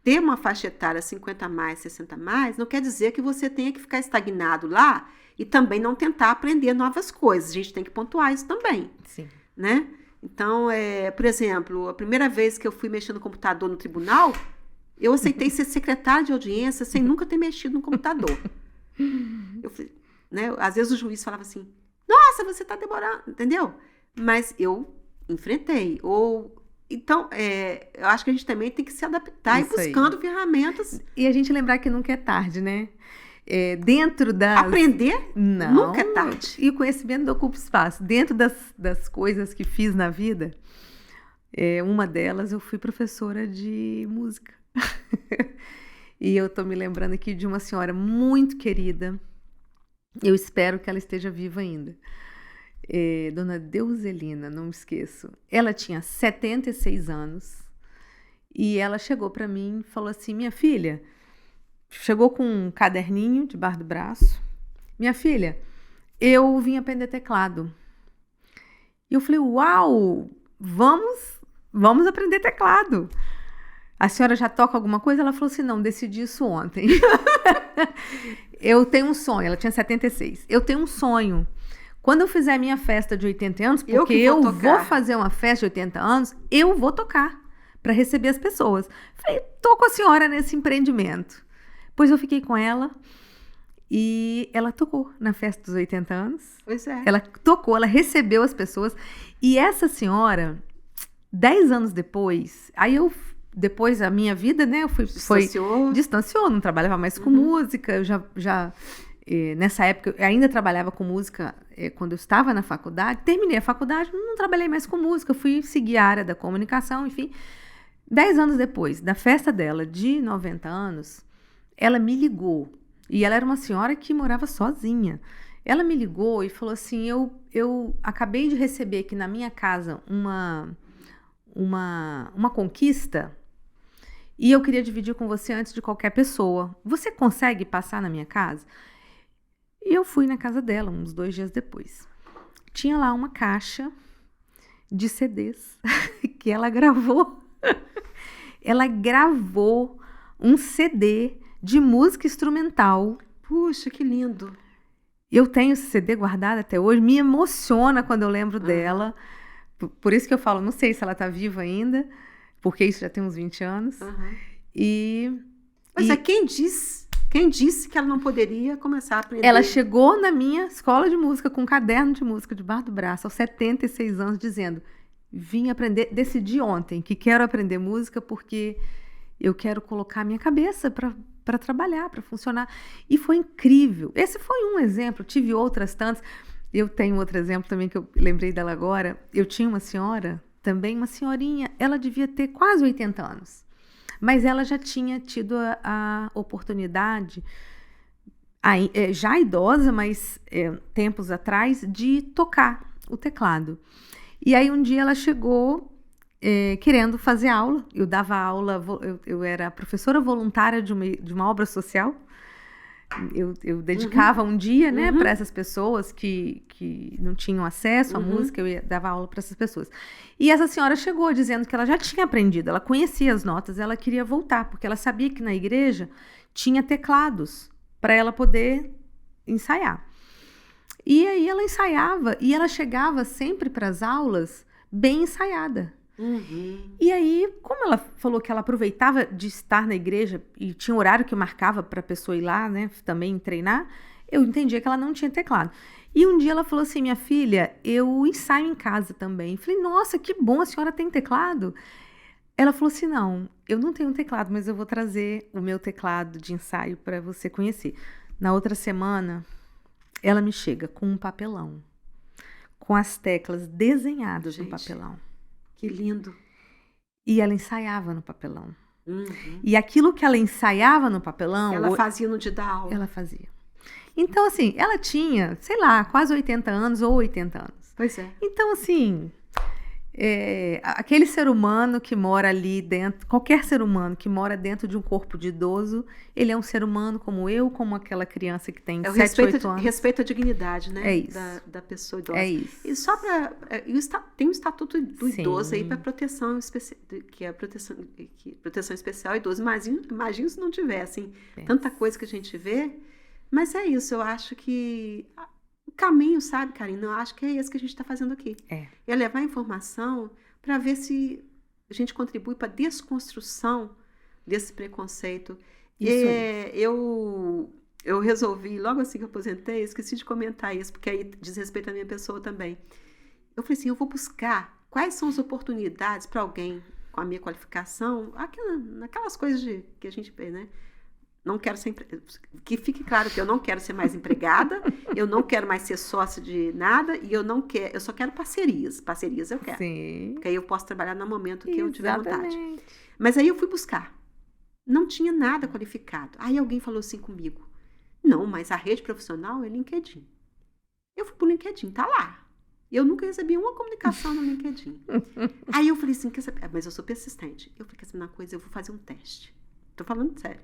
ter uma faixa etária 50 mais, 60 mais, não quer dizer que você tenha que ficar estagnado lá e também não tentar aprender novas coisas. A gente tem que pontuar isso também. Sim. Né? Então, por exemplo, a primeira vez que eu fui mexer no computador no tribunal, eu aceitei ser secretária de audiência sem nunca ter mexido no computador. Né? Às vezes o juiz falava assim, nossa, você está demorando, entendeu? Mas eu enfrentei. Então, eu acho que a gente também tem que se adaptar Isso e buscando ferramentas. E a gente lembrar que nunca é tarde, né? Aprender nunca é tarde. E o conhecimento não ocupa espaço. Dentro das coisas que fiz na vida, uma delas eu fui professora de música. E eu estou me lembrando aqui de uma senhora muito querida. Eu espero que ela esteja viva ainda. Dona Deuselina, não me esqueço. Ela tinha 76 anos e ela chegou para mim e falou assim, minha filha, chegou com um caderninho debaixo do braço, minha filha, eu vim aprender teclado. E eu falei, uau, vamos aprender teclado. A senhora já toca alguma coisa? Ela falou assim, não, decidi isso ontem. Eu tenho um sonho, ela tinha 76, eu tenho um sonho. Quando eu fizer a minha festa de 80 anos, porque eu vou fazer uma festa de 80 anos, eu vou tocar para receber as pessoas. Falei, tô com a senhora nesse empreendimento. Pois eu fiquei com ela e ela tocou na festa dos 80 anos. Pois é. Ela tocou, ela recebeu as pessoas. E essa senhora, 10 anos depois, depois a minha vida, né, distanciou, não trabalhava mais com música, eu já nessa época, eu ainda trabalhava com música quando eu estava na faculdade. Terminei a faculdade, não trabalhei mais com música, fui seguir a área da comunicação, enfim. 10 anos depois, da festa dela de 90 anos, ela me ligou. E ela era uma senhora que morava sozinha. Ela me ligou e falou assim, eu acabei de receber aqui na minha casa uma conquista e eu queria dividir com você antes de qualquer pessoa. Você consegue passar na minha casa? E eu fui na casa dela uns 2 dias depois. Tinha lá uma caixa de CDs que ela gravou. Ela gravou um CD de música instrumental. Puxa, que lindo. Eu tenho esse CD guardado até hoje. Me emociona quando eu lembro dela. Por isso que eu falo, não sei se ela está viva ainda, porque isso já tem uns 20 anos. Mas quem diz Quem disse que ela não poderia começar a aprender? Ela chegou na minha escola de música com um caderno de música debaixo do braço, aos 76 anos, dizendo: vim aprender, decidi ontem que quero aprender música porque eu quero colocar a minha cabeça para trabalhar, para funcionar. E foi incrível. Esse foi um exemplo, tive outras tantas. Eu tenho outro exemplo também que eu lembrei dela agora. Eu tinha uma senhora, também uma senhorinha, ela devia ter quase 80 anos. Mas ela já tinha tido a oportunidade, já idosa, mas tempos atrás, de tocar o teclado. E aí um dia ela chegou querendo fazer aula. Eu dava aula, eu era professora voluntária de uma obra social. Eu dedicava um dia, né, para essas pessoas que não tinham acesso à música, dava aula para essas pessoas. E essa senhora chegou dizendo que ela já tinha aprendido, ela conhecia as notas, ela queria voltar, porque ela sabia que na igreja tinha teclados para ela poder ensaiar. E aí ela ensaiava, e ela chegava sempre para as aulas bem ensaiada. E aí, como ela falou que ela aproveitava de estar na igreja e tinha um horário que marcava para a pessoa ir lá, né, também treinar, eu entendia que ela não tinha teclado. E um dia ela falou assim: minha filha, eu ensaio em casa também. Eu falei: nossa, que bom, a senhora tem teclado? Ela falou assim: não, eu não tenho um teclado, mas eu vou trazer o meu teclado de ensaio para você conhecer. Na outra semana, ela me chega com um papelão, com as teclas desenhadas no papelão. Que lindo. E ela ensaiava no papelão. E aquilo que ela ensaiava no papelão... Ela fazia no dia da aula. Ela fazia. Então, assim, ela tinha, sei lá, quase 80 anos ou 80 anos. Pois é. Então, assim, aquele ser humano que mora ali dentro, qualquer ser humano que mora dentro de um corpo de idoso, ele é um ser humano como eu, como aquela criança que tem 7, 8 anos. Respeito à dignidade, né? É isso. Da pessoa idosa. É isso. E só para... tem um estatuto do idoso aí para proteção especial, que é a proteção especial ao idoso. Imagina se não tivessem tanta coisa que a gente vê. Mas é isso, eu acho que... O caminho, sabe, Karina? Eu acho que é esse que a gente está fazendo aqui. É levar informação para ver se a gente contribui para a desconstrução desse preconceito. Isso aí. Eu resolvi, logo assim que eu aposentei, esqueci de comentar isso, porque aí diz respeito à minha pessoa também. Eu falei assim, eu vou buscar quais são as oportunidades para alguém com a minha qualificação, naquelas coisas que a gente vê, né? Não quero ser que fique claro que eu não quero ser mais empregada, eu não quero mais ser sócia de nada e eu só quero parcerias. Parcerias eu quero. Sim. Porque aí eu posso trabalhar no momento que eu tiver vontade. Mas aí eu fui buscar. Não tinha nada qualificado. Aí alguém falou assim comigo: "Não, mas a rede profissional é LinkedIn". Eu fui pro LinkedIn, tá lá. Eu nunca recebi uma comunicação no LinkedIn. Aí eu falei assim, mas eu sou persistente. Eu falei, quer saber uma coisa? Eu vou fazer um teste. Tô falando sério.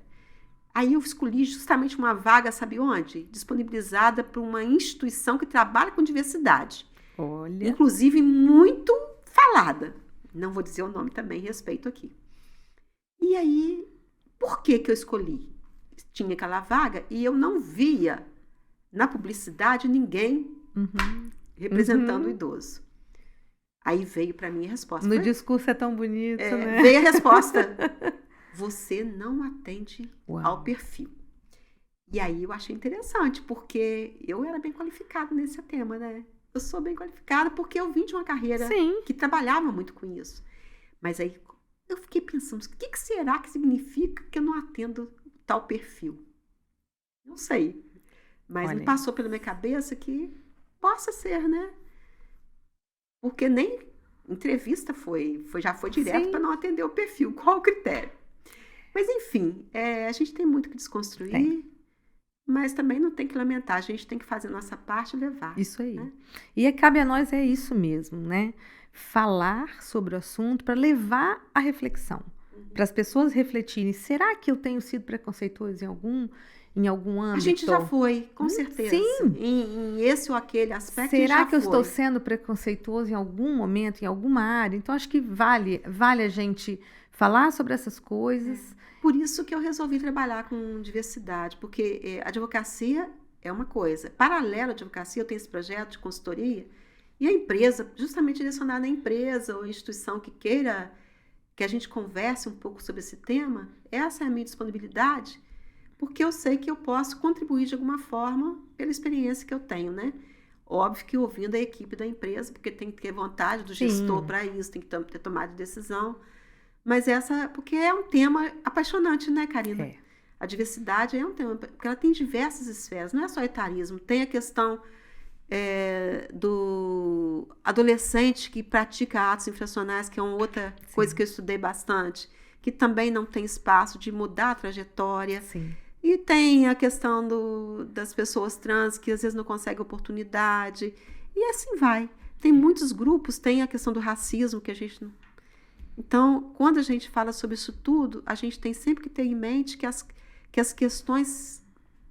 Aí eu escolhi justamente uma vaga, sabe onde? Disponibilizada por uma instituição que trabalha com diversidade. Olha. Inclusive muito falada. Não vou dizer o nome também, respeito aqui. E aí, por que eu escolhi? Tinha aquela vaga e eu não via na publicidade ninguém representando o idoso. Aí veio para mim a resposta. No discurso é tão bonito, né? Veio a resposta. Você não atende ao perfil. E aí eu achei interessante, porque eu era bem qualificada nesse tema, né? Eu sou bem qualificada porque eu vim de uma carreira que trabalhava muito com isso. Mas aí eu fiquei pensando, o que será que significa que eu não atendo tal perfil? Não sei. Mas me passou pela minha cabeça que possa ser, né? Porque nem entrevista já foi direto para não atender o perfil. Qual o critério? Mas, enfim, a gente tem muito que desconstruir, mas também não tem que lamentar. A gente tem que fazer a nossa parte e levar. Isso aí. Né? E cabe a nós isso mesmo, né? Falar sobre o assunto para levar a reflexão. Para as pessoas refletirem, será que eu tenho sido preconceituoso em algum âmbito? A gente já foi, com certeza. Sim. Em esse ou aquele aspecto, será que eu estou sendo preconceituoso em algum momento, em alguma área? Então, acho que vale a gente falar sobre essas coisas. Por isso que eu resolvi trabalhar com diversidade, porque a advocacia é uma coisa. Paralelo à advocacia, eu tenho esse projeto de consultoria, e a empresa, justamente direcionada à empresa ou instituição que queira que a gente converse um pouco sobre esse tema, essa é a minha disponibilidade porque eu sei que eu posso contribuir de alguma forma pela experiência que eu tenho, né? Óbvio que ouvindo a equipe da empresa, porque tem que ter vontade do gestor para isso, tem que ter tomada de decisão. Mas porque é um tema apaixonante, né, Karina? É. A diversidade é um tema, porque ela tem diversas esferas, não é só etarismo, tem a questão do adolescente que pratica atos infracionais, que é uma outra coisa que eu estudei bastante, que também não tem espaço de mudar a trajetória. Sim. E tem a questão das pessoas trans que às vezes não conseguem oportunidade. E assim vai. Tem muitos grupos, tem a questão do racismo que a gente não... Então, quando a gente fala sobre isso tudo, a gente tem sempre que ter em mente que as questões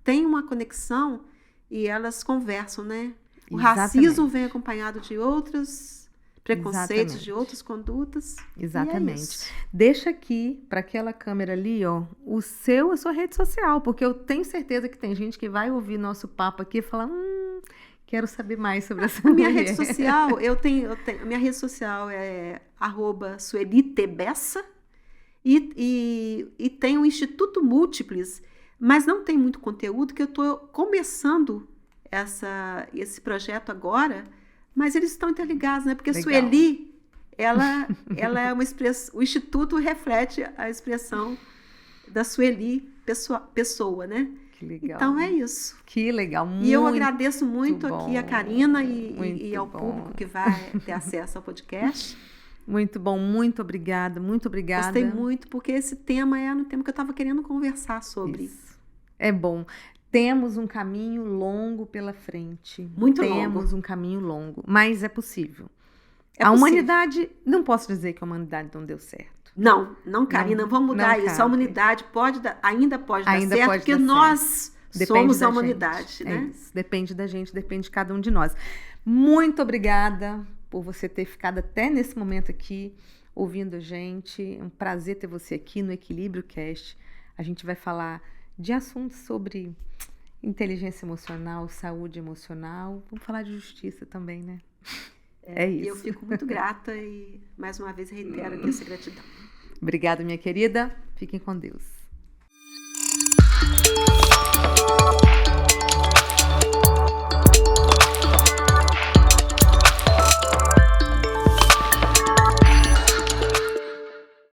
têm uma conexão e elas conversam, né? O racismo vem acompanhado de outros preconceitos, de outras condutas. Exatamente. Deixa aqui para aquela câmera ali, ó, a sua rede social, porque eu tenho certeza que tem gente que vai ouvir nosso papo aqui e falar, quero saber mais sobre essa minha rede social. Minha rede social é @suelitebessa e tem o Instituto Múltiples, mas não tem muito conteúdo, que eu estou começando esse projeto agora, mas eles estão interligados, né? Porque a Sueli, ela é uma expressão, o Instituto reflete a expressão da Sueli pessoa, né? Que legal. Então é isso. Que legal, muito. E eu agradeço muito bom, aqui a Karina e ao público que vai ter acesso ao podcast. Muito bom, muito obrigada, muito obrigada. Gostei muito, porque esse tema era um tema que eu estava querendo conversar sobre. Isso. É bom. Temos um caminho longo pela frente. Muito longo. Temos um caminho longo, mas é possível. Humanidade, não posso dizer que a humanidade não deu certo. Não, Karina, vamos mudar isso. A humanidade ainda pode dar certo, porque nós somos a humanidade, né? É isso. Depende da gente, depende de cada um de nós. Muito obrigada por você ter ficado até nesse momento aqui, ouvindo a gente. É um prazer ter você aqui no Equilíbrio Cast. A gente vai falar de assuntos sobre inteligência emocional, saúde emocional. Vamos falar de justiça também, né? É isso. E eu fico muito grata e, mais uma vez, reitero aqui essa gratidão. Obrigada, minha querida. Fiquem com Deus.